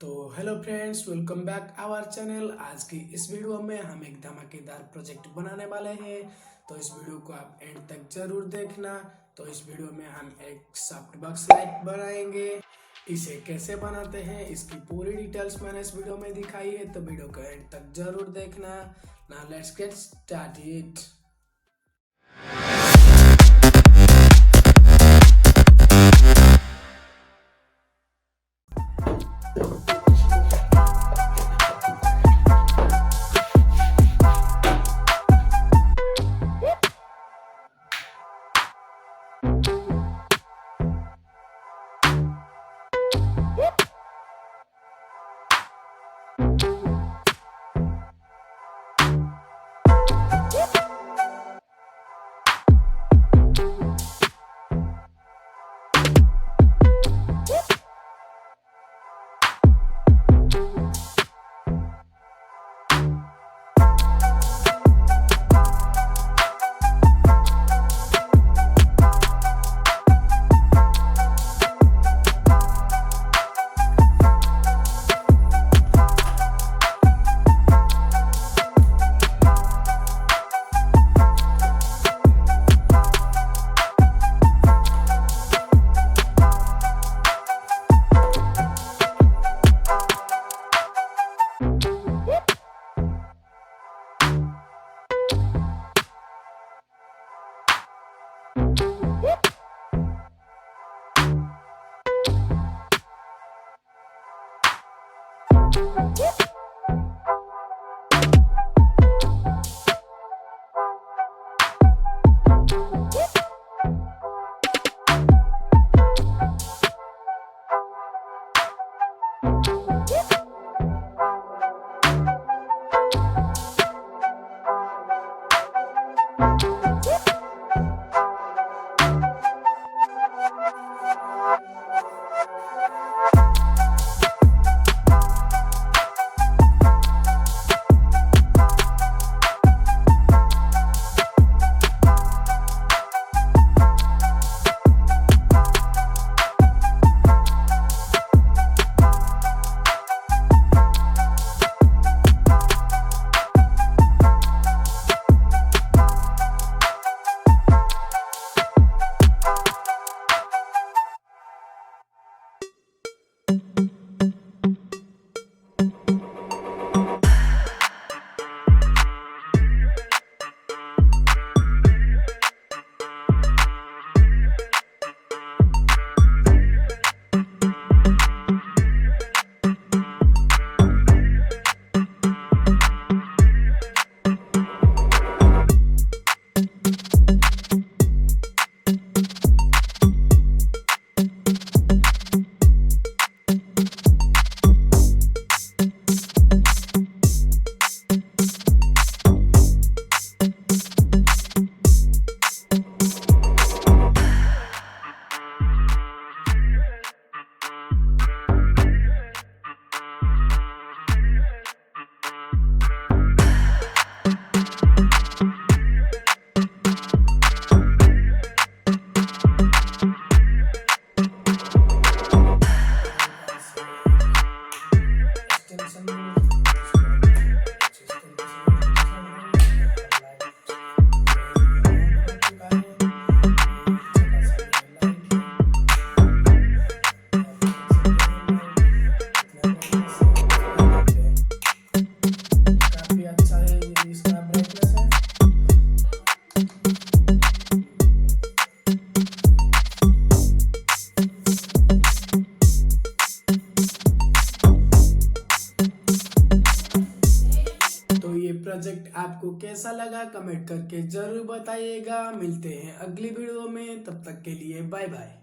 तो hello friends, welcome back our channel. आज की इस वीडियो में हम एक धमाकेदार प्रोजेक्ट बनाने वाले हैं। तो इस वीडियो को आप एंड तक जरूर देखना। तो इस वीडियो में हम एक सॉफ्ट बॉक्स लाइट बनाएंगे। इसे कैसे बनाते हैं इसकी पूरी डिटेल्स मैंने इस वीडियो में दिखाई है, तो वीडियो को एंड तक जरूर देखना। Now let's get started. काफी अच्छा है ये इसका ब्राइटनेस है। तो ये प्रोजेक्ट आपको कैसा लगा कमेंट करके जरूर बताइएगा। मिलते हैं अगली वीडियो में, तब तक के लिए बाय बाय।